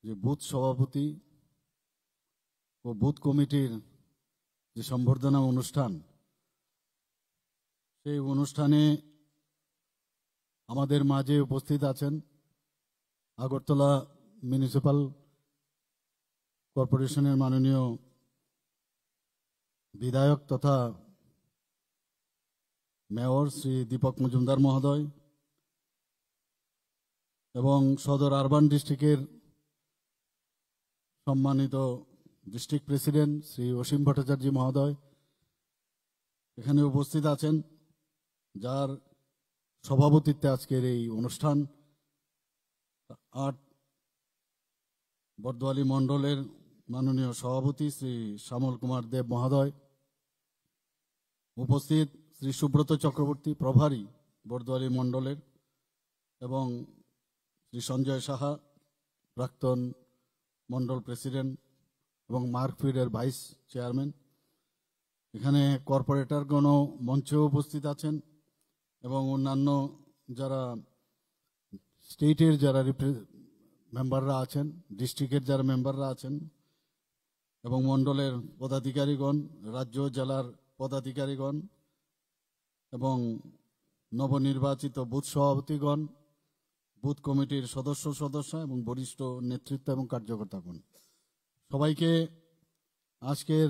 যে বুথ সভাপতি ও বুথ কমিটির যে সম্বর্ধনা অনুষ্ঠান, সেই অনুষ্ঠানে আমাদের মাঝে উপস্থিত আছেন আগরতলা মিউনিসিপাল কর্পোরেশনের মাননীয় বিধায়ক তথা মেয়র শ্রী দীপক মজুমদার মহোদয় এবং সদর আরবান ডিস্ট্রিক্টের সম্মানিত ডিস্ট্রিক্ট প্রেসিডেন্ট শ্রী অসীম ভট্টাচার্য মহোদয় এখানে উপস্থিত আছেন, যার সভাপতিত্বে আজকের এই অনুষ্ঠান। 8 বর্দোয়ালি মণ্ডলের মাননীয় সভাপতি শ্রী শ্যামল কুমার দেব মহোদয় উপস্থিত, শ্রী সুব্রত চক্রবর্তী প্রভারী বর্দোয়ালি মণ্ডলের, এবং শ্রী সঞ্জয় সাহা প্রাক্তন মণ্ডল প্রেসিডেন্ট এবং মার্কফিডের ভাইস চেয়ারম্যান। এখানে কর্পোরেটরগণও মঞ্চে উপস্থিত আছেন এবং অন্যান্য যারা স্টেটের যারা মেম্বাররা আছেন, ডিস্ট্রিক্টের যারা মেম্বাররা আছেন এবং মণ্ডলের পদাধিকারীগণ, রাজ্য জেলার পদাধিকারীগণ এবং নবনির্বাচিত বুথ সভাপতিগণ, বুথ কমিটির সদস্য এবং বরিষ্ঠ নেতৃত্ব এবং কার্যকর্তাগণ, সবাইকে আজকের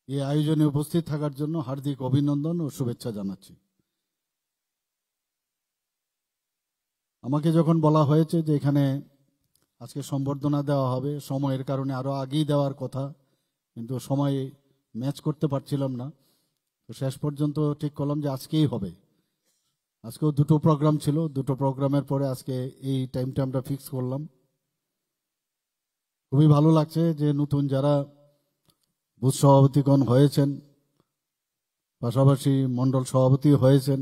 এই আয়োজনে উপস্থিত থাকার জন্য হার্দিক অভিনন্দন ও শুভেচ্ছা জানাচ্ছি। আমাকে যখন বলা হয়েছে যে এখানে আজকে সম্বর্ধনা দেওয়া হবে, সময়ের কারণে আরো আগেই দেওয়ার কথা, কিন্তু সময় ম্যাচ করতে পারছিলাম না, তো শেষ পর্যন্ত ঠিক করলাম যে আজকেই হবে। আজকেও 2টো প্রোগ্রাম ছিল, 2টো প্রোগ্রামের পরে আজকে এই টাইমটা আমরা ফিক্স করলাম। খুবই ভালো লাগছে যে নতুন যারা বুথ সভাপতিগণ হয়েছেন, পাশাপাশি মণ্ডল সভাপতি হয়েছেন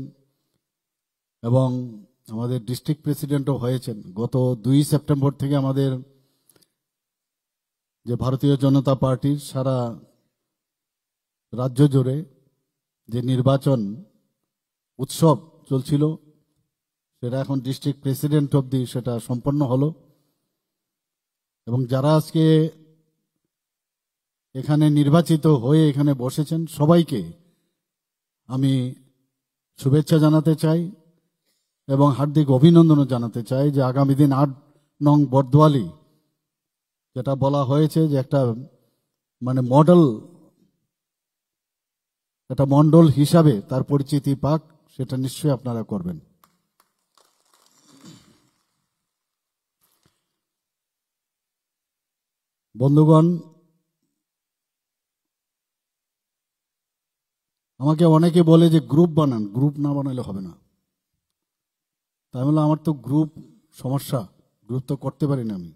এবং আমাদের ডিস্ট্রিক্ট প্রেসিডেন্টও হয়েছেন। গত 2 সেপ্টেম্বর থেকে আমাদের যে ভারতীয় জনতা পার্টির সারা রাজ্য জুড়ে যে নির্বাচন উৎসব চলছিল, সেটা এখন ডিস্ট্রিক্ট প্রেসিডেন্ট অবধি সেটা সম্পন্ন হলো। এবং যারা আজকে এখানে নির্বাচিত হয়ে এখানে বসেছেন, সবাইকে আমি শুভেচ্ছা জানাতে চাই এবং হার্দিক অভিনন্দনও জানাতে চাই যে আগামী দিন 8 নং বর্দোয়ালি, যেটা বলা হয়েছে যে একটা মানে মডেল, একটা মণ্ডল হিসাবে তার পরিচিতি পাক, সেটা নিশ্চয়ই আপনারা করবেন। বন্ধুগণ, আমাকে অনেকে বলে যে গ্রুপ বানান, গ্রুপ না বানালে হবে না। তাই বলে আমার তো গ্রুপ সমস্যা, গ্রুপ তো করতে পারি না আমি।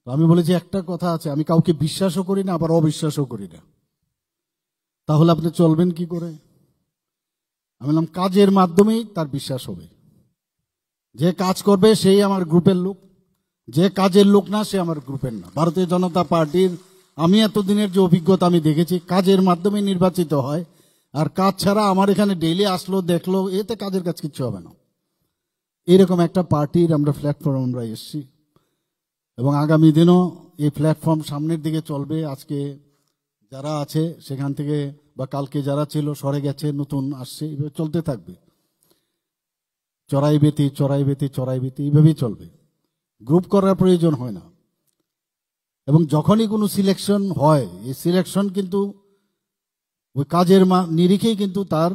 আমি বলেছি একটা কথা আছে, আমি কাউকে বিশ্বাসও করি না আবার অবিশ্বাসও করি না। তাহলে আপনি চলবেন কি করে? আমি বললাম কাজের মাধ্যমেই তার বিশ্বাস হবে। যে কাজ করবে সেই আমার গ্রুপের লোক, যে কাজের লোক না সে আমার গ্রুপের না। ভারতীয় জনতা পার্টির আমি এতদিনের যে অভিজ্ঞতা আমি দেখেছি, কাজের মাধ্যমে নির্বাচিত হয়, আর কাজ ছাড়া আমার এখানে ডেইলি আসলো দেখলো, এতে কাজের কাজ কিচ্ছু হবে না। এরকম একটা পার্টির আমরা প্ল্যাটফর্ম আমরা এসছি এবং আগামী দিনও এই প্ল্যাটফর্ম সামনের দিকে চলবে। আজকে যারা আছে সেখান থেকে বা কালকে যারা ছিল সরে গেছে, নতুন আসছে, এভাবে চলতে থাকবে। চড়াই বেতি এইভাবেই চলবে। গ্রুপ করার প্রয়োজন হয় না। এবং যখনই কোনো সিলেকশন হয়, এই সিলেকশন কিন্তু ওই কাজের নিরিখেই কিন্তু তার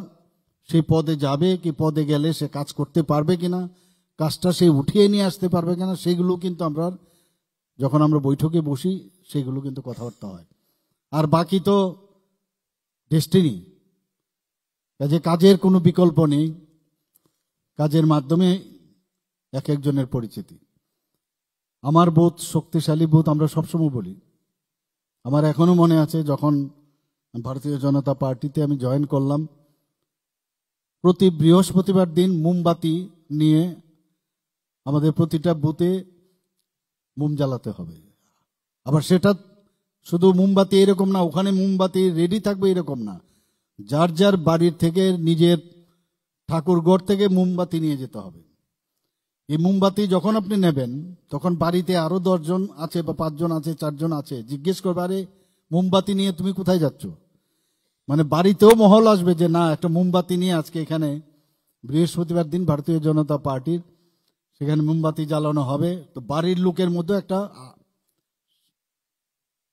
সেই পদে যাবে কি, পদে গেলে সে কাজ করতে পারবে কিনা, কাজটা সে উঠিয়ে নিয়ে আসতে পারবে কিনা, সেগুলো কিন্তু আমরা যখন আমরা বৈঠকে বসি সেগুলো কিন্তু কথাবার্তা হয়। আর বাকি তো ডেস্টিনি, কাজে কাজের কোনো বিকল্প নেই, কাজের মাধ্যমে এক একজনের পরিচিতি। আমার বুথ শক্তিশালী বুথ, আমরা সবসময় বলি। আমার এখনো মনে আছে যখন ভারতীয় জনতা পার্টিতে আমি জয়েন করলাম, প্রতি বৃহস্পতিবার দিন মোমবাতি নিয়ে আমাদের প্রতিটা বুথে মোম জ্বালাতে হবে। আবার সেটা শুধু মোমবাতি এরকম না, ওখানে মোমবাতি রেডি থাকবে এরকম না, যার যার বাড়ির থেকে নিজের ঠাকুরঘর থেকে মোমবাতি নিয়ে যেতে হবে। এই মোমবাতি যখন আপনি নেবেন তখন বাড়িতে আরো 10 জন আছে বা 5 জন আছে, 4 জন আছে, জিজ্ঞেস করবে, আরে মোমবাতি নিয়ে তুমি কোথায় যাচ্ছ? মানে বাড়িতেও মহল আসবে যে না, একটা মোমবাতি নিয়ে আজকে এখানে বৃহস্পতিবার দিন ভারতীয় জনতা পার্টির সেখানে মোমবাতি জ্বালানো হবে। তো বাড়ির লোকের মধ্যে একটা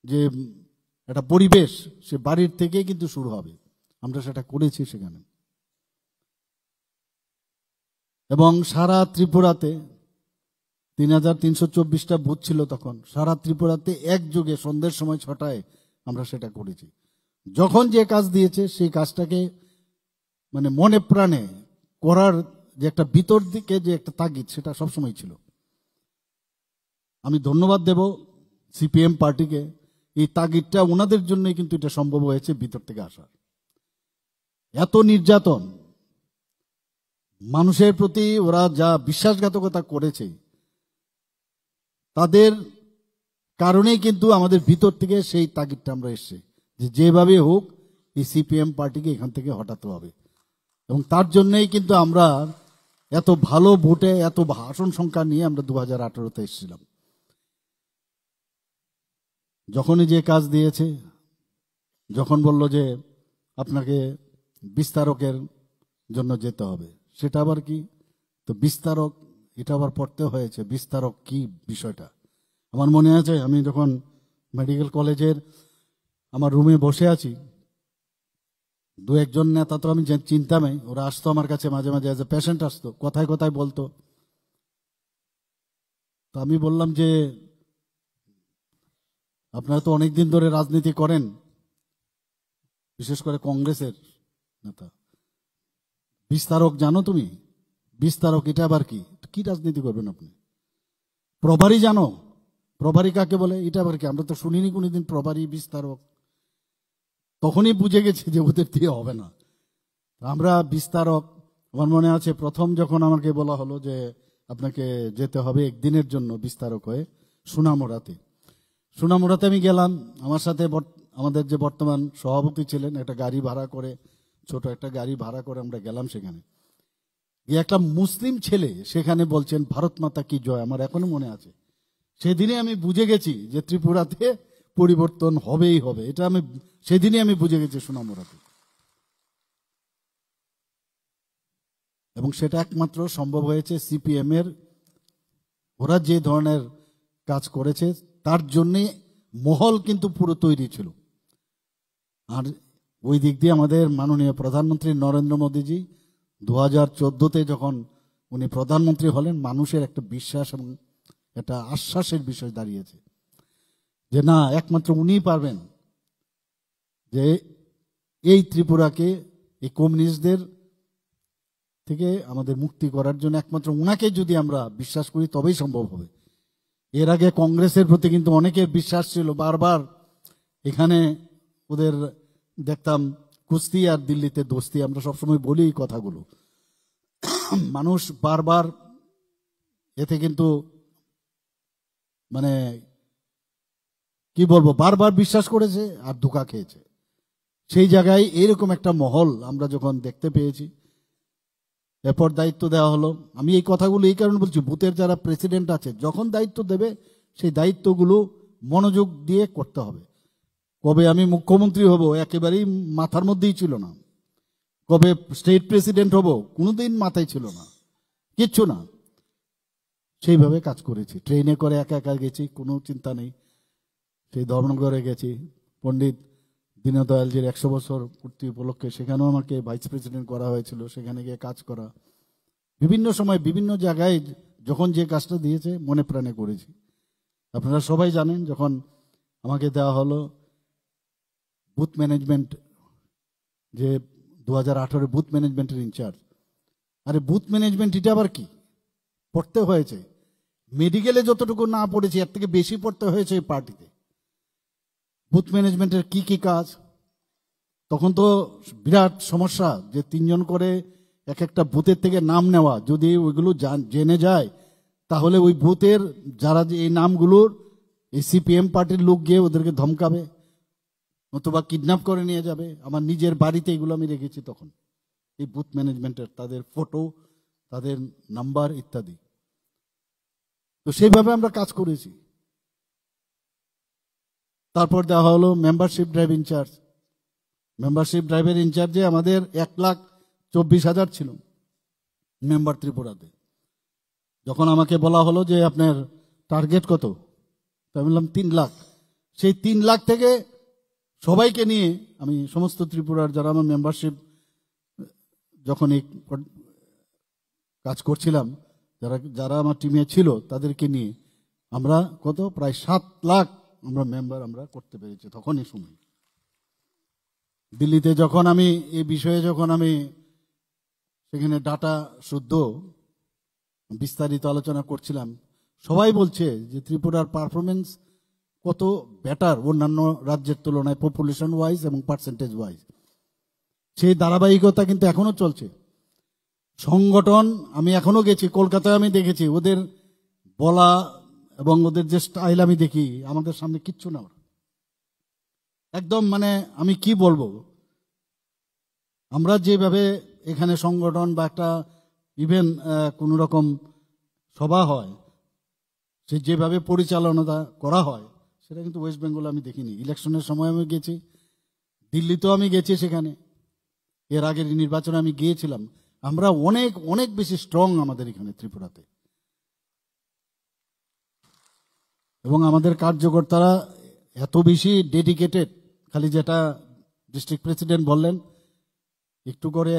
যে একটা পরিবেশ, সে বাড়ির থেকে কিন্তু শুরু হবে। আমরা সেটা করেছি সেখানে। এবং সারা ত্রিপুরাতে 3324টা বুথ ছিল তখন, সারা ত্রিপুরাতে একযোগে সন্ধ্যের সময় 6টায় আমরা সেটা করেছি। যখন যে কাজ দিয়েছে সেই কাজটাকে মানে মনে প্রাণে করার যে একটা ভিতর দিকে যে একটা তাগিদ, সেটা সবসময় ছিল। আমি ধন্যবাদ দেব সিপিএম পার্টিকে, এই তাগিদটা ওনাদের জন্যই কিন্তু এটা সম্ভব হয়েছে ভিতর থেকে আসার। এত নির্যাতন মানুষের প্রতি ওরা যা বিশ্বাসঘাতকতা করেছে, তাদের কারণেই কিন্তু আমাদের ভিতর থেকে সেই তাগিদটা আমরা এসছে যে যেভাবে হোক এই সিপিএম পার্টিকে এখান থেকে হটাতে হবে। এবং তার জন্যই কিন্তু আমরা এত ভালো ভোটে, এত আসন সংখ্যা নিয়ে আমরা 2018-তে এসেছিলাম। যখনই যে কাজ দিয়েছে, যখন বলল যে আপনাকে বিস্তারকের জন্য যেতে হবে, সেটা আবার কি? তো বিস্তারক, এটা আবার পড়তে হয়েছে, বিস্তারক কি বিষয়টা। আমার মনে আছে আমি যখন মেডিকেল কলেজের আমার রুমে বসে আছি, 2-1 জন নেতা তো আমি চিনতামই, ওরা আসতো আমার কাছে মাঝে মাঝে এজ এ পেশেন্ট আসতো, কথায় কথায় বলতো। তো আমি বললাম যে আপনারা তো অনেকদিন ধরে রাজনীতি করেন, বিশেষ করে কংগ্রেসের নেতা, বিস্তারক জানো তুমি? বিস্তারক এটা আবার কি? কি রাজনীতি করবেন আপনি? প্রভারী জানো? প্রভারী কাকে বলে? এটা আবার কি? আমরা তো শুনিনি কোনোদিন প্রভারী, বিস্তারক। তখনই বুঝে গেছি যে ওদের দিয়ে হবে না। আমরা বিস্তারক, আমার মনে আছে প্রথম যখন আমাকে বলা হলো যে আপনাকে যেতে হবে একদিনের জন্য বিস্তারক হয়ে সোনামুড়াতে। সোনামুড়াতে আমি গেলাম, আমার সাথে আমাদের যে বর্তমান সভাপতি ছিলেন, একটা গাড়ি ভাড়া করে, ছোট একটা গাড়ি ভাড়া করে আমরা গেলাম সেখানে। একটা মুসলিম ছেলে সেখানে বলছেন ভারত মাতা কি জয়, আমার এখনো মনে আছে। সেদিনে আমি বুঝে গেছি যে ত্রিপুরাতে পরিবর্তন হবেই হবে, এটা আমি সেদিনই আমি বুঝে গেছি সোনামুড়াতে। এবং সেটা একমাত্র সম্ভব হয়েছে সিপিএম এর, ওরা যে ধরনের কাজ করেছে তার জন্যে মহল কিন্তু পুরো তৈরি ছিল। আর ওই দিক দিয়ে আমাদের মাননীয় প্রধানমন্ত্রী নরেন্দ্র মোদীজি 2014-তে যখন উনি প্রধানমন্ত্রী হলেন, মানুষের একটা বিশ্বাস এবং একটা আশ্বাসের বিষয় দাঁড়িয়েছে যে না, একমাত্র উনিই পারবেন যে এই ত্রিপুরাকে এই কমিউনিস্টদের থেকে আমাদের মুক্তি করার জন্য। একমাত্র উনাকে যদি আমরা বিশ্বাস করি তবেই সম্ভব হবে। এর আগে কংগ্রেসের প্রতি কিন্তু অনেকের বিশ্বাস ছিল, বারবার এখানে ওদের দেখতাম কুস্তি আর দিল্লিতে দোস্তি, আমরা সবসময় বলি এই কথাগুলো। মানুষ বারবার এতে কিন্তু মানে কি বলবো, বারবার বিশ্বাস করেছে আর ধোঁকা খেয়েছে। সেই জায়গায় এরকম একটা মহল আমরা যখন দেখতে পেয়েছি, এরপর দায়িত্ব দেওয়া হলো। আমি এই কথাগুলো এই কারণে বলছি, বুথের যারা প্রেসিডেন্ট আছে যখন দায়িত্ব দেবে সেই দায়িত্বগুলো মনোযোগ দিয়ে করতে হবে। কবে আমি মুখ্যমন্ত্রী হব একেবারেই মাথার মধ্যেই ছিল না, কবে স্টেট প্রেসিডেন্ট হব কোনোদিন মাথায় ছিল না, কিচ্ছু না। সেইভাবে কাজ করেছি, ট্রেনে করে একা একা গেছি, কোনো চিন্তা নেই। সেই ধর্মনগরে গেছি, পণ্ডিত দীনদয়ালজির 100 বছর পূর্তি উপলক্ষে, সেখানেও আমাকে ভাইস প্রেসিডেন্ট করা হয়েছিল, সেখানে গিয়ে কাজ করা। বিভিন্ন সময় বিভিন্ন জায়গায় যখন যে কাজটা দিয়েছে মনে প্রাণে করেছি। আপনারা সবাই জানেন যখন আমাকে দেওয়া হলো বুথ ম্যানেজমেন্ট, যে 2018 বুথ ম্যানেজমেন্টের ইনচার্জ। আরে বুথ ম্যানেজমেন্ট এটা আবার কি? পড়তে হয়েছে, মেডিকেলে যতটুকু না পড়েছি এর থেকে বেশি পড়তে হয়েছে এই পার্টিতে। বুথ ম্যানেজমেন্টের কি কি কাজ, তখন তো বিরাট সমস্যা যে 3 জন করে এক একটা বুথের থেকে নাম নেওয়া, যদি ওইগুলো জেনে যায় তাহলে ওই বুথের যারা যে এই নামগুলোর এই সিপিএম পার্টির লোক গিয়ে ওদেরকে ধমকাবে, অথবা কিডন্যাপ করে নিয়ে যাবে। আমার নিজের বাড়িতে এগুলো আমি রেখেছি তখন, এই বুথ ম্যানেজমেন্টের তাদের ফটো, তাদের নাম্বার ইত্যাদি। তো সেইভাবে আমরা কাজ করেছি। তারপর দেওয়া হলো মেম্বারশিপ ড্রাইভ ইনচার্জ। মেম্বারশিপ ড্রাইভের ইনচার্জে আমাদের 1,24,000 ছিল মেম্বার ত্রিপুরাতে। যখন আমাকে বলা হলো যে আপনার টার্গেট কত, তো আমি বললাম 3 লাখ। সেই 3 লাখ থেকে সবাইকে নিয়ে আমি সমস্ত ত্রিপুরার যারা আমার মেম্বারশিপ যখন এই কাজ করছিলাম, যারা যারা আমার টিমে ছিল তাদেরকে নিয়ে আমরা প্রায় 7 লাখ আমরা মেম্বার আমরা করতে পেরেছি তখনই সময়। দিল্লিতে যখন আমি এই বিষয়ে সেখানে ডাটা শুদ্ধ বিস্তারিত আলোচনা করছিলাম, সবাই বলছে যে ত্রিপুরার পারফরমেন্স কত বেটার অন্যান্য রাজ্যের তুলনায়, পপুলেশন ওয়াইজ এবং পার্সেন্টেজ ওয়াইজ। সেই ধারাবাহিকতা কিন্তু এখনো চলছে। সংগঠন, আমি এখনো গেছি কলকাতায়, আমি দেখেছি ওদের বলা এবং ওদের যে স্টাইল আমি দেখি, আমাদের সামনে কিচ্ছু না। একদম আমি কি বলবো, আমরা যেভাবে এখানে সংগঠন বা একটা ইভেন কোন রকম সভা হয়, সে যেভাবে পরিচালনা করা হয়, সেটা কিন্তু ওয়েস্ট বেঙ্গলে আমি দেখিনি। ইলেকশনের সময় আমি গেছি, দিল্লিতেও আমি গেছি, সেখানে এর আগের নির্বাচনে আমি গিয়েছিলাম। আমরা অনেক অনেক বেশি স্ট্রং আমাদের এখানে ত্রিপুরাতে, এবং আমাদের কার্যকর্তারা এত বেশি ডেডিকেটেড। খালি যেটা ডিস্ট্রিক্ট প্রেসিডেন্ট বললেন, একটু করে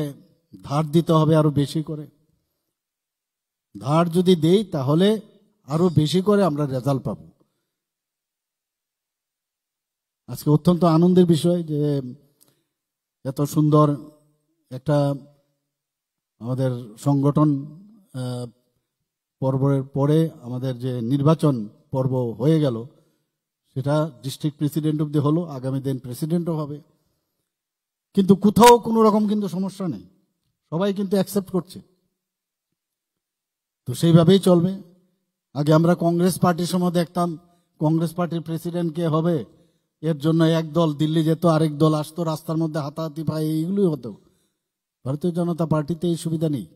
ধার দিতে হবে, আরো বেশি করে ধার যদি দেই তাহলে আরো বেশি করে আমরা রেজাল্ট পাব। আজকে অত্যন্ত আনন্দের বিষয় যে এত সুন্দর একটা আমাদের সংগঠন পর্বের পরে আমাদের যে নির্বাচন পর্ব হয়ে গেল, সেটা ডিস্ট্রিক্ট প্রেসিডেন্ট অব্দি হলো, আগামী দিন প্রেসিডেন্টও হবে। কিন্তু কোথাও কোনো রকম কিন্তু সমস্যা নেই, সবাই কিন্তু অ্যাকসেপ্ট করছে। তো সেইভাবেই চলবে। আগে আমরা কংগ্রেস পার্টির সময় দেখতাম কংগ্রেস পার্টির প্রেসিডেন্ট কে হবে, এর জন্য এক দল দিল্লি যেত, আরেক দল আসতো, রাস্তার মধ্যে হাতাহাতি পায়, এইগুলোই হতো। ভারতীয় জনতা পার্টিতে এই সুবিধা নেই।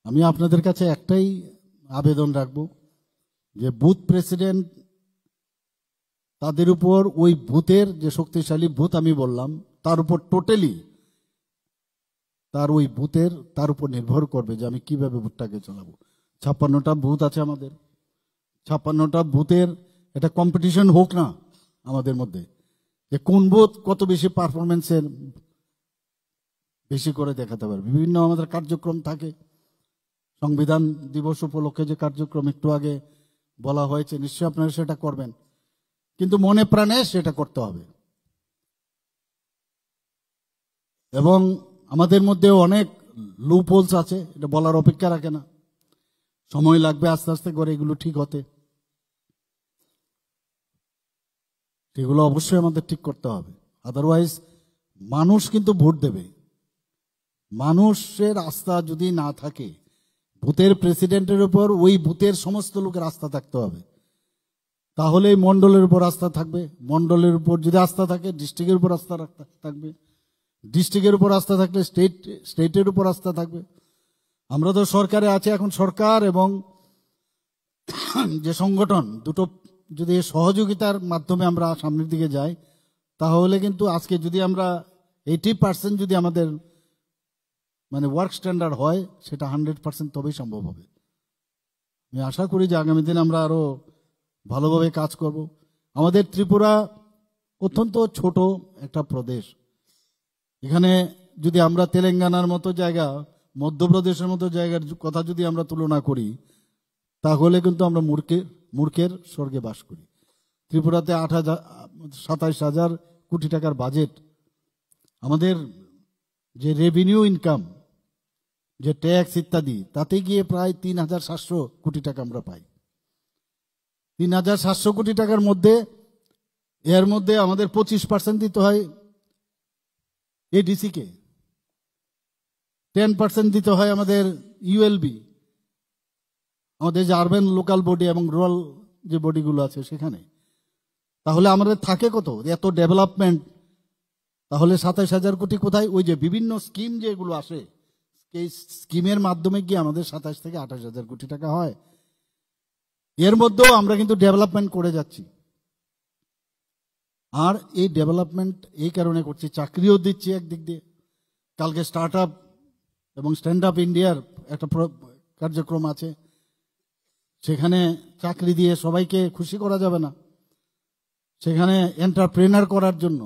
আমি আপনাদের কাছে একটাই আবেদন রাখবো যে বুথ প্রেসিডেন্ট, তাদের উপর ওই বুথের যে শক্তিশালী বুথ আমি বললাম, তার উপর টোটালি তার ওই বুথের তার উপর নির্ভর করবে যে আমি কিভাবে বুথটাকে চালাবো। 56টা বুথ আছে আমাদের, 56টা বুথের এটা কম্পিটিশন হোক না আমাদের মধ্যে, যে কোন বুথ কত বেশি পারফরমেন্সের বেশি করে দেখাতে পারবে। বিভিন্ন আমাদের কার্যক্রম থাকে, সংবিধান দিবস উপলক্ষে যে কার্যক্রম একটু আগে বলা হয়েছে, নিশ্চয়ই আপনারা সেটা করবেন, কিন্তু মনে প্রাণে সেটা করতে হবে। এবং আমাদের মধ্যে অনেক লুপহোলস আছে, এটা বলার অপেক্ষা রাখে না, সময় লাগবে আস্তে আস্তে করে এগুলো ঠিক হতে। এগুলো অবশ্যই আমাদের ঠিক করতে হবে, আদারওয়াইজ মানুষ কিন্তু ভোট দেবে। মানুষের আস্থা যদি না থাকে, বুথের প্রেসিডেন্টের উপর ওই বুথের সমস্ত লোকের আস্থা থাকতে হবে, তাহলে মন্ডলের উপর আস্থা থাকবে, মন্ডলের উপর যদি আস্থা থাকে ডিস্ট্রিক্টের উপর আস্থা থাকবে, ডিস্ট্রিক্টের উপর আস্থা থাকলে স্টেটের উপর আস্থা থাকবে। আমরা তো সরকারে আছে, এখন সরকার এবং যে সংগঠন দুটো যদি সহযোগিতার মাধ্যমে আমরা সামনের দিকে যাই, তাহলে কিন্তু আজকে যদি আমরা 80% যদি আমাদের ওয়ার্ক স্ট্যান্ডার্ড হয়, সেটা 100% তবেই সম্ভব হবে। আমি আশা করি যে আগামী দিন আমরা আরো ভালোভাবে কাজ করব। আমাদের ত্রিপুরা অত্যন্ত ছোট একটা প্রদেশ, এখানে যদি আমরা তেলেঙ্গানার মতো জায়গা, মধ্যপ্রদেশের মতো জায়গার কথা যদি আমরা তুলনা করি, তাহলে কিন্তু আমরা মূর্খের স্বর্গে বাস করি। ত্রিপুরাতে 27,000 কোটি টাকার বাজেট, আমাদের যে রেভিনিউ ইনকাম, যে ট্যাক্স ইত্যাদি, তাতে গিয়ে প্রায় 3,700 কোটি টাকা আমরা পাই। 3,700 কোটি টাকার মধ্যে এর মধ্যে আমাদের 25% দিতে হয় এডিসি কে, 10% দিতে হয় আমাদের ইউএলবি, আমাদের যে আরবান লোকাল বডি এবং রুরাল যে বডিগুলো আছে সেখানে। তাহলে আমাদের থাকে কত এত ডেভেলপমেন্ট, তাহলে 27,000 কোটি কোথায়? ওই যে বিভিন্ন স্কিম যেগুলো আসে, এই স্কিমের মাধ্যমে গিয়ে আমাদের 27 থেকে 28,000 কোটি টাকা হয়। এর মধ্যেও আমরা কিন্তু ডেভেলপমেন্ট করে যাচ্ছি। আর এই ডেভেলপমেন্ট এই কারণে করছি, চাকরিও দিচ্ছি একদিক দিয়ে। কালকে স্টার্ট আপ এবং স্ট্যান্ড আপ ইন্ডিয়ার একটা কার্যক্রম আছে, সেখানে চাকরি দিয়ে সবাইকে খুশি করা যাবে না, সেখানে এন্টারপ্রেনার করার জন্য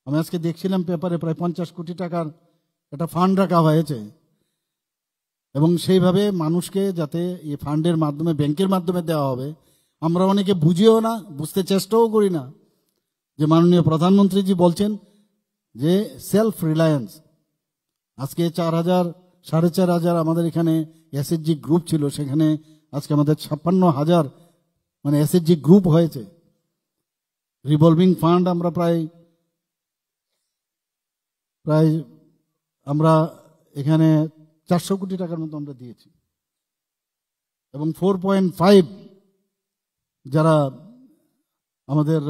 আমি আজকে দেখছিলাম পেপারে প্রায় 50 কোটি টাকার একটা ফান্ড রাখা হয়েছে, এবং সেইভাবে মানুষকে যাতে এই ফান্ডের মাধ্যমে, ব্যাংকের মাধ্যমে দেওয়া হবে। আমরা অনেকে বুঝিও না, বুঝতে চেষ্টাও করি না যে মাননীয় প্রধানমন্ত্রীজি বলছেন যে সেলফ রিলায়েন্স। আজকে 4,000 4,500 আমাদের এখানে এসএইচজি গ্রুপ ছিল, সেখানে আজকে আমাদের 56,000 মানে এসএইচজি গ্রুপ হয়েছে। রিভলভিং ফান্ড আমরা প্রায় আমরা এখানে 400 কোটি টাকার মতো আমরা দিয়েছি, এবং 4.5 যারা আমাদের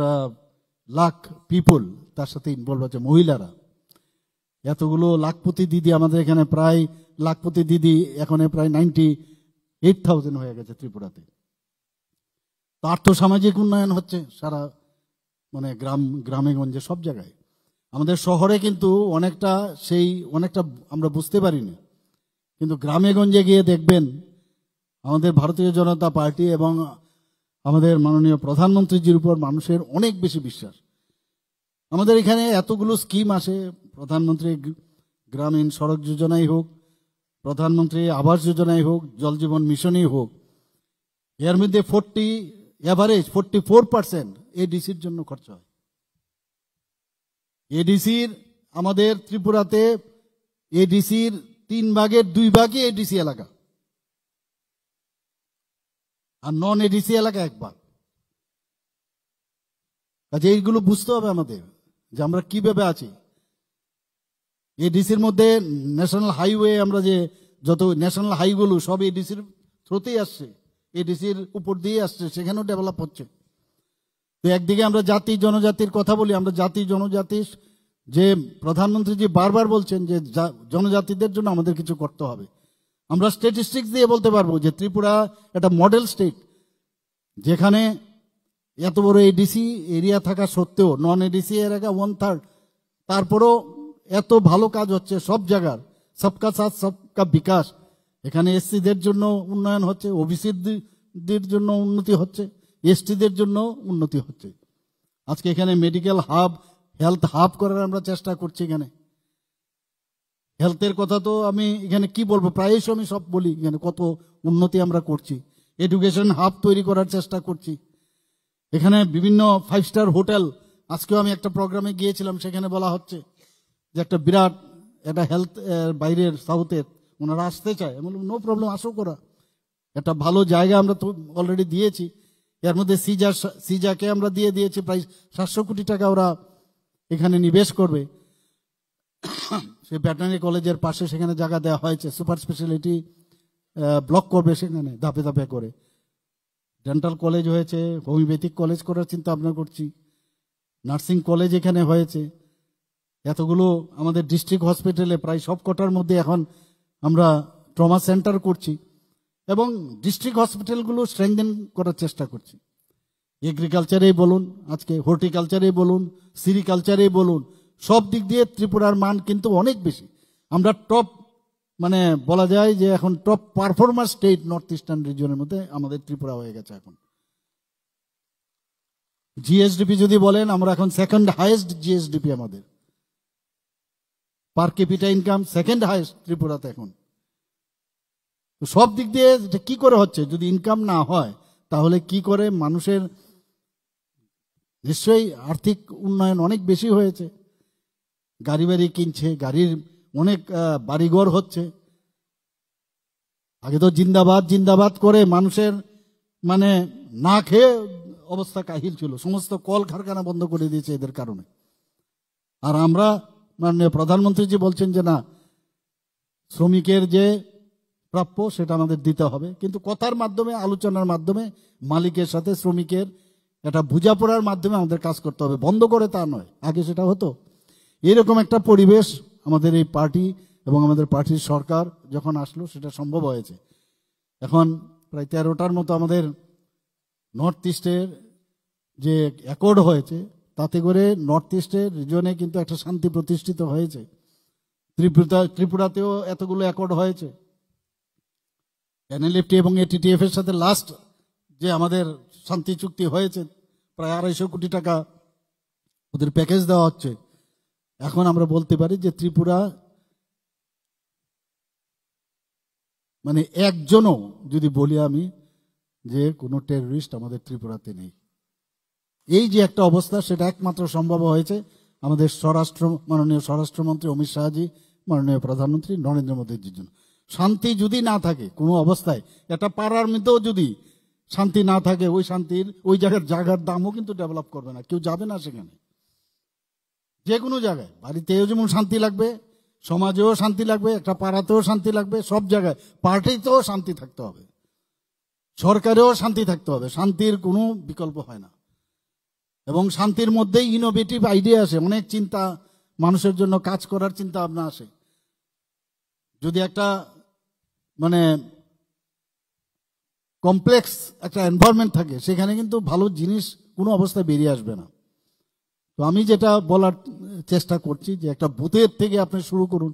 লাখ পিপল তার সাথে ইনভলভ আছে, মহিলারা। এতগুলো লাখপতি দিদি আমাদের এখানে, প্রায় লাখপতি দিদি এখন প্রায় 98,000 হয়ে গেছে ত্রিপুরাতে। তো আর্থসামাজিক উন্নয়ন হচ্ছে সারা মানে গ্রামে গঞ্জে সব জায়গায়। আমাদের শহরে কিন্তু অনেকটা আমরা বুঝতে পারিনি, কিন্তু গ্রামে গঞ্জে গিয়ে দেখবেন আমাদের ভারতীয় জনতা পার্টি এবং আমাদের মাননীয় প্রধানমন্ত্রীজির উপর মানুষের অনেক বেশি বিশ্বাস। আমাদের এখানে এতগুলো স্কিম আসে, প্রধানমন্ত্রী গ্রামীণ সড়ক যোজনাই হোক, প্রধানমন্ত্রী আবাস যোজনাই হোক, জল জীবন মিশনই হোক, এর মধ্যে 44% এডিসির জন্য খরচ হয়। এডিসির আমাদের ত্রিপুরাতে এডিসির 3 ভাগের 2 ভাগই এডিসি এলাকা, আর নন এডিসি এলাকা 1 ভাগ। কাজে এইগুলো বুঝতে হবে আমাদের যে আমরা কিভাবে আছি। এডিসির মধ্যে ন্যাশনাল হাইওয়ে, আমরা যে যত ন্যাশনাল হাইগুলো সব এডিসির থ্রুতেই আসছে, এডিসির উপর দিয়ে আসছে, সেখানেও ডেভেলপ হচ্ছে। তো একদিকে আমরা জাতি জনজাতির কথা বলি, আমরা জাতি জনজাতি যে প্রধানমন্ত্রীজি বারবার বলছেন যে জনজাতিদের জন্য আমাদের কিছু করতে হবে। আমরা স্ট্যাটিস্টিক্স দিয়ে বলতে পারবো যে ত্রিপুরা একটা মডেল স্টেট, যেখানে এত বড় এডিসি এরিয়া থাকা সত্ত্বেও নন এডিসি এলাকা 1/3, তারপরও এত ভালো কাজ হচ্ছে সব জায়গার। সবকা সাথ সবকা বিকাশ, এখানে এসসিদের জন্য উন্নয়ন হচ্ছে, ওবিসিদের জন্য উন্নতি হচ্ছে, এসটিদের জন্য উন্নতি হচ্ছে। আজকে এখানে মেডিকেল হাব, হেলথ হাব করার আমরা চেষ্টা করছি। এখানে হেলথের কথা তো আমি এখানে কি বলবো, প্রায়শই আমি সব বলি এখানে কত উন্নতি আমরা করছি। এডুকেশন হাব তৈরি করার চেষ্টা করছি। এখানে বিভিন্ন 5 স্টার হোটেল, আজকেও আমি একটা প্রোগ্রামে গিয়েছিলাম, সেখানে বলা হচ্ছে যে একটা বিরাট একটা হেলথ বাইরের সাউথের ওনারা আসতে চায়। আমি বললাম নো প্রবলেম, আসো করা, একটা ভালো জায়গা আমরা তো অলরেডি দিয়েছি। এর মধ্যে সিজাকে আমরা দিয়ে দিয়েছি প্রায় 700 কোটি টাকা ওরা এখানে নিবেশ করবে। সে ভেটেরিনারি কলেজের পাশে সেখানে জায়গা দেওয়া হয়েছে, সুপার স্পেশালিটি ব্লক করবে সেখানে ধাপে ধাপে করে। ডেন্টাল কলেজ হয়েছে, হোমিওপ্যাথিক কলেজ করার চিন্তা ভাবনা করছি, নার্সিং কলেজ এখানে হয়েছে। এতগুলো আমাদের ডিস্ট্রিক্ট হসপিটালে প্রায় সব কটার মধ্যে এখন আমরা ট্রমা সেন্টার করছি, এবং ডিস্ট্রিক্ট হসপিটালগুলো স্ট্রেংথেন করার চেষ্টা করছি। এগ্রিকালচারেই বলুন, আজকে হর্টিকালচারেই বলুন, সিরিকালচারেই বলুন, সব দিক দিয়ে ত্রিপুরার মান কিন্তু অনেক বেশি। আমরা টপ মানে বলা যায় যে এখন top performer state north eastern রিজিয়নের মধ্যে আমাদের ত্রিপুরা হয়ে গেছে। এখন জিএসডিপি যদি বলেন, আমরা এখন সেকেন্ড হাইয়েস্ট জিএসডিপি, আমাদের পার ক্যাপিটা ইনকাম সেকেন্ড হাইয়েস্ট ত্রিপুরাতে এখন। তো সব দিক দিয়ে কি করে হচ্ছে, যদি ইনকাম না হয় তাহলে কি করে মানুষের, নিশ্চয়ই আর্থিক উন্নয়ন অনেক বেশি হয়েছে, গাড়ি বাড়ি কিনছে, গাড়ির অনেক বাড়িঘর হচ্ছে। আগে তো জিন্দাবাদ জিন্দাবাদ করে মানুষের মানে না খেয়ে অবস্থা কাহিল ছিল, সমস্ত কল কারখানা বন্ধ করে দিয়েছে এদের কারণে। আর আমরা মাননীয় প্রধানমন্ত্রীজি বলছেন যে না, শ্রমিকের যে প্রাপ্য সেটা আমাদের দিতে হবে, কিন্তু কথার মাধ্যমে, আলোচনার মাধ্যমে মালিকের সাথে শ্রমিকের একটা বোঝাপড়ার মাধ্যমে আমাদের কাজ করতে হবে, বন্ধ করে তা নয়। আগে সেটা হতো। এরকম একটা পরিবেশ আমাদের এই পার্টি এবং আমাদের পার্টির সরকার যখন আসলো সেটা সম্ভব হয়েছে। এখন প্রায় 13টার মতো আমাদের নর্থ ইস্টের যে অ্যাকর্ড হয়েছে তাতে করে নর্থ ইস্টের রিজনে কিন্তু একটা শান্তি প্রতিষ্ঠিত হয়েছে। ত্রিপুরাতেও এতগুলো অ্যাকর্ড হয়েছে। এনএলএফটি এবং এটিটিএফ এর সাথে লাস্ট যে আমাদের শান্তি চুক্তি হয়েছে প্রায় 250 কোটি টাকা ওদের প্যাকেজ দেওয়া হচ্ছে। এখন আমরা বলতে পারি যে ত্রিপুরা মানে একজনও যদি বলি আমি যে কোনো টেররিস্ট আমাদের ত্রিপুরাতে নেই। এই যে একটা অবস্থা সেটা একমাত্র সম্ভব হয়েছে আমাদের মাননীয় স্বরাষ্ট্রমন্ত্রী অমিত শাহজি, মাননীয় প্রধানমন্ত্রী নরেন্দ্র মোদীজির জন্য। শান্তি যদি না থাকে কোনো অবস্থায়, একটা পাড়ার মধ্যেও যদি শান্তি না থাকে, ওই শান্তির ওই জায়গার দামও কিন্তু ডেভেলপ করবে না, কেউ যাবে না সেখানে। যে কোনো জায়গায় বাড়িতেও যেমন শান্তি লাগবে, সমাজেও শান্তি লাগবে, একটা পাড়াতেও শান্তি লাগবে, সব জায়গায় পার্টিতেও শান্তি থাকতে হবে, সরকারেও শান্তি থাকতে হবে। শান্তির কোনো বিকল্প হয় না। এবং শান্তির মধ্যেই ইনোভেটিভ আইডিয়া আসে, অনেক চিন্তা, মানুষের জন্য কাজ করার চিন্তা ভাবনা আসে। যদি একটা মানে কমপ্লেক্স একটা এনভায়রনমেন্ট থাকে সেখানে কিন্তু ভালো জিনিস কোনো অবস্থায় বেরিয়ে আসবে না। তো আমি যেটা বলার চেষ্টা করছি যে একটা বুথের থেকে আপনি শুরু করুন।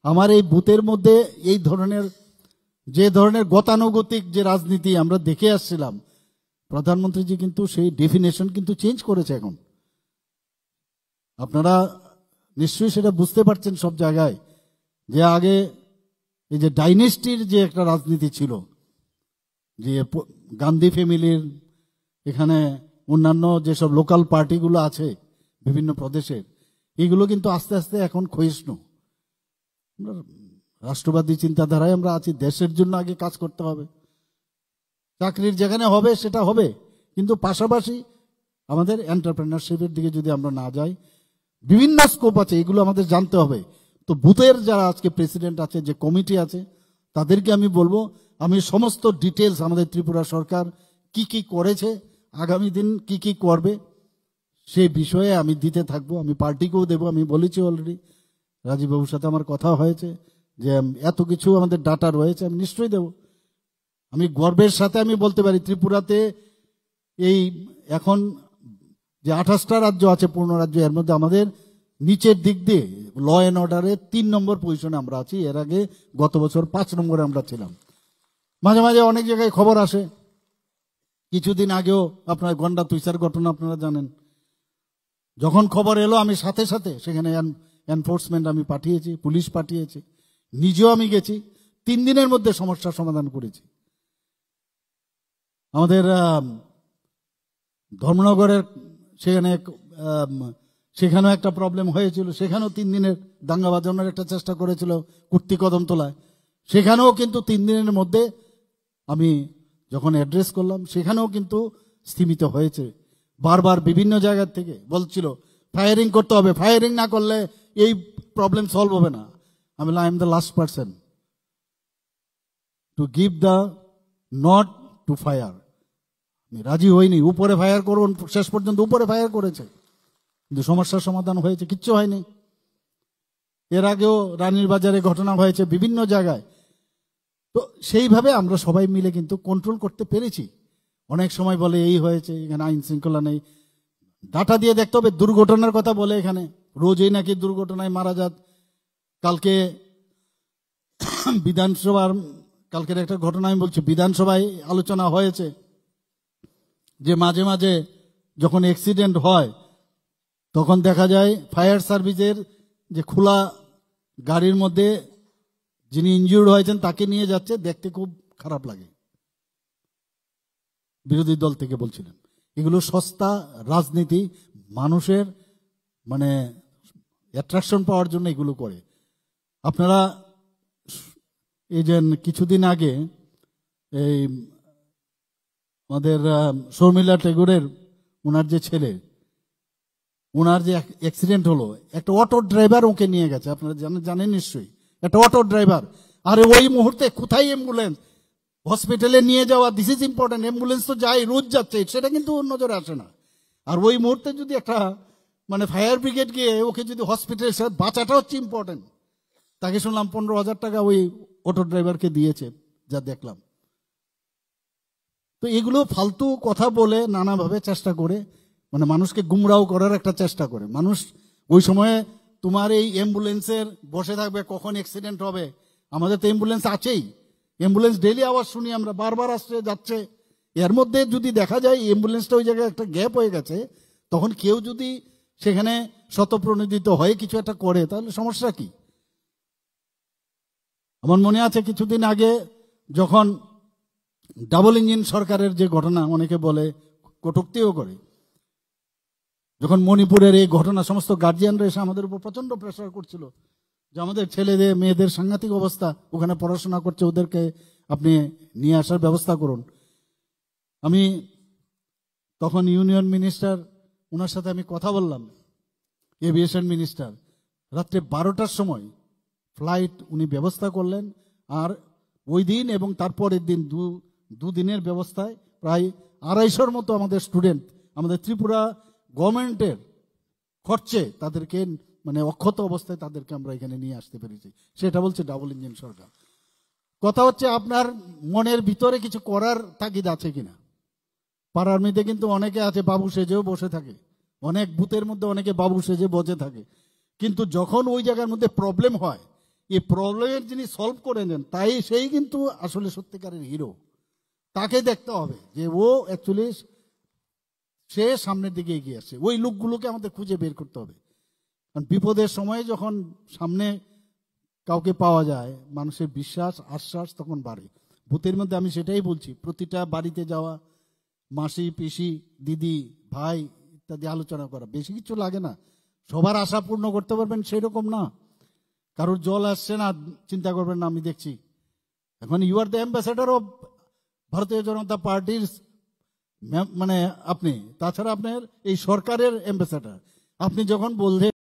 আমার এই বুথের মধ্যে এই ধরনের যে ধরনের গতানুগতিক যে রাজনীতি আমরা দেখে আসছিলাম, প্রধানমন্ত্রীজি কিন্তু সেই ডেফিনেশন কিন্তু চেঞ্জ করেছে। এখন আপনারা নিশ্চয়ই সেটা বুঝতে পারছেন সব জায়গায়, যে আগে এই যে ডাইনেস্টির যে একটা রাজনীতি ছিল, যে গান্ধী ফ্যামিলির, এখানে অন্যান্য যেসব লোকাল পার্টিগুলো আছে বিভিন্ন প্রদেশের, এগুলো কিন্তু আস্তে আস্তে এখন ক্ষয়িষ্ণু। রাষ্ট্রবাদী চিন্তাধারায় আমরা আছি, দেশের জন্য আগে কাজ করতে হবে। চাকরির যেখানে হবে সেটা হবে, কিন্তু পাশাপাশি আমাদের এন্টারপ্রেনারশিপের দিকে যদি আমরা না যাই, বিভিন্ন স্কোপ আছে, এগুলো আমাদের জানতে হবে। তো বুথের যারা আজকে প্রেসিডেন্ট আছে, যে কমিটি আছে, তাদেরকে আমি বলবো, আমি সমস্ত ডিটেলস আমাদের ত্রিপুরা সরকার কি কি করেছে, আগামী দিন কি কি করবে, সেই বিষয়ে আমি দিতে থাকবো। আমি পার্টিকেও দেবো, আমি বলেছি অলরেডি, রাজীব বাবুর সাথে আমার কথা হয়েছে যে এত কিছু আমাদের ডাটা রয়েছে, আমি নিশ্চয়ই দেব। আমি গর্বের সাথে আমি বলতে পারি ত্রিপুরাতে এই এখন যে 28টা রাজ্য আছে পূর্ণ রাজ্য, এর মধ্যে আমাদের নিচের দিক দিয়ে ল অ্যান্ড অর্ডারে 3 নম্বর পজিশনে আমরা আছি। এর আগে গত বছর 5 নম্বরে আমরা ছিলাম। মাঝে মাঝে অনেক জায়গায় খবর আসে, কিছুদিন আগেও আপনার গন্ডা তুইসার ঘটনা আপনারা জানেন। যখন খবর এলো আমি সাথে সাথে সেখানে এনফোর্সমেন্ট আমি পাঠিয়েছি, পুলিশ পাঠিয়েছি, নিজেও আমি গেছি, 3 দিনের মধ্যে সমস্যার সমাধান করেছি। আমাদের ধর্মনগরের সেখানেও একটা প্রবলেম হয়েছিল, সেখানেও 3 দিনের দাঙ্গা বাজানোর একটা চেষ্টা করেছিল কুর্তি কদম তোলায়, সেখানেও কিন্তু 3 দিনের মধ্যে আমি যখন অ্যাড্রেস করলাম সেখানেও কিন্তু স্থিমিত হয়েছে। বারবার বিভিন্ন জায়গা থেকে বলছিল ফায়ারিং করতে হবে, ফায়ারিং না করলে এই প্রবলেম সলভ হবে না। আমি বললাম, I am the last person to give the not to fire. আমি রাজি হইনি, উপরে ফায়ার করুন, শেষ পর্যন্ত উপরে ফায়ার করেছে, কিন্তু সমস্যার সমাধান হয়েছে, কিচ্ছু হয়নি। এর আগেও রানীর বাজারে ঘটনা হয়েছে, বিভিন্ন জায়গায়। তো সেইভাবে আমরা সবাই মিলে কিন্তু কন্ট্রোল করতে পেরেছি। অনেক সময় বলে এই হয়েছে, এখানে আইন শৃঙ্খলা নেই, ডাটা দিয়ে দেখতে হবে। দুর্ঘটনার কথা বলে এখানে রোজই নাকি দুর্ঘটনায় মারা যাত। কালকে বিধানসভার কালকের একটা ঘটনা আমি বলছি, বিধানসভায় আলোচনা হয়েছে যে মাঝে মাঝে যখন অ্যাক্সিডেন্ট হয় তখন দেখা যায় ফায়ার সার্ভিসের যে খোলা গাড়ির মধ্যে যিনি ইনজিউর্ড হয়েছেন তাকে নিয়ে যাচ্ছে, দেখতে খুব খারাপ লাগে। বিরোধী দল থেকে বলছিলেন এগুলো সস্তা রাজনীতি, মানুষের মানে অ্যাট্রাকশন পাওয়ার জন্য এগুলো করে। আপনারা এই যে কিছুদিন আগে এই আমাদের শর্মিলা টেগোরের ওনার যে ছেলে, ওনার যে অ্যাক্সিডেন্ট হলো, একটা অটো ড্রাইভার ওকে নিয়ে গেছে, আপনারা জানেন নিশ্চয়ই, একটা অটো ড্রাইভার। আরে ওই মুহূর্তে কোথায় অ্যাম্বুলেন্স, হসপিটালে নিয়ে যাওয়া, দিস ইজ ইম্পর্টেন্ট। অ্যাম্বুলেন্স তো যায়, রোজ যাচ্ছে, সেটা কিন্তু ওর নজরে আসে না। আর ওই মুহূর্তে যদি একটা মানে ফায়ার ব্রিগেড গিয়ে ওকে যদি হসপিটালে, বাঁচাটা হচ্ছে ইম্পর্টেন্ট। তাকে শুনলাম 15,000 টাকা ওই অটো ড্রাইভারকে দিয়েছে, যা দেখলাম। তো এগুলো ফালতু কথা বলে নানাভাবে চেষ্টা করে, মানে মানুষকে গুমরাও করার একটা চেষ্টা করে। মানুষ ওই সময়ে তোমার এই অ্যাম্বুলেন্সের বসে থাকবে কখন অ্যাক্সিডেন্ট হবে। আমাদের তো অ্যাম্বুলেন্স আছেই, অ্যাম্বুলেন্স ডেইলি আওয়াজ শুনি আমরা, বারবার আসছে যাচ্ছে। এর মধ্যে যদি দেখা যায় অ্যাম্বুলেন্সটা ওই জায়গায় একটা গ্যাপ হয়ে গেছে, তখন কেউ যদি সেখানে শতপ্রণোদিত হয়ে কিছু একটা করে, তাহলে সমস্যা কি? আমার মনে আছে কিছুদিন আগে যখন ডাবল ইঞ্জিন সরকারের যে ঘটনা, অনেকে বলে কটূক্তিও করে, যখন মণিপুরের এই ঘটনা, সমস্ত গার্জিয়ানরা এসে আমাদের উপর প্রচন্ড প্রেসার করছিল যে আমাদের ছেলেদের মেয়েদের সাংঘাতিক অবস্থা, ওখানে পড়াশোনা করছে, ওদেরকে আপনি নিয়ে আসার ব্যবস্থা করুন। আমি তখন ইউনিয়ন মিনিস্টার, ওনার সাথে আমি কথা বললাম, এভিয়েশন মিনিস্টার। রাত্রে 12টার সময় ফ্লাইট উনি ব্যবস্থা করলেন। আর ওই দিন এবং তারপরের দিন দুদিনের ব্যবস্থায় প্রায় 250-র মতো আমাদের স্টুডেন্ট, আমাদের ত্রিপুরা গভর্নমেন্টের খরচে তাদেরকে, মানে অক্ষত অবস্থায় তাদেরকে আমরা এখানে নিয়ে আসতে পেরেছি। সেটা বলছে ডাবল ইঞ্জিন সরকার। কথা হচ্ছে আপনার মনের ভিতরে কিছু করার তাগিদ আছে কিনা। পাড়ার মধ্যে কিন্তু অনেকে আছে বাবু সেজেও বসে থাকে, অনেক বুথের মধ্যে অনেকে বাবু সেজে বসে থাকে, কিন্তু যখন ওই জায়গার মধ্যে প্রবলেম হয়, এই প্রবলেমের যিনি সলভ করে নেন, তাই সেই কিন্তু আসলে সত্যিকারের হিরো। তাকে দেখতে হবে যে ও অ্যাকচুয়ালি সে সামনের দিকে এগিয়ে আসছে। ওই লোকগুলোকে আমাদের খুঁজে বের করতে হবে। কারণ বিপদের সময় যখন সামনে কাউকে পাওয়া যায়, মানুষের বিশ্বাস আশ্বাস তখন বাড়ে। বুথের মধ্যে আমি সেটাই বলছি, প্রতিটা বাড়িতে যাওয়া, মাসি পিসি দিদি ভাই ইত্যাদি আলোচনা করা, বেশি কিছু লাগে না। সবার আশা পূর্ণ করতে পারবেন সেরকম না। কারোর জল আসছে না, চিন্তা করবেন না, আমি দেখছি। এখন you are the ambassador of Bharatiya Janata পার্টির, মানে আপনি, তাছাড়া আপনার এই সরকারের অ্যাম্বাসেডর। আপনি যখন বলছেন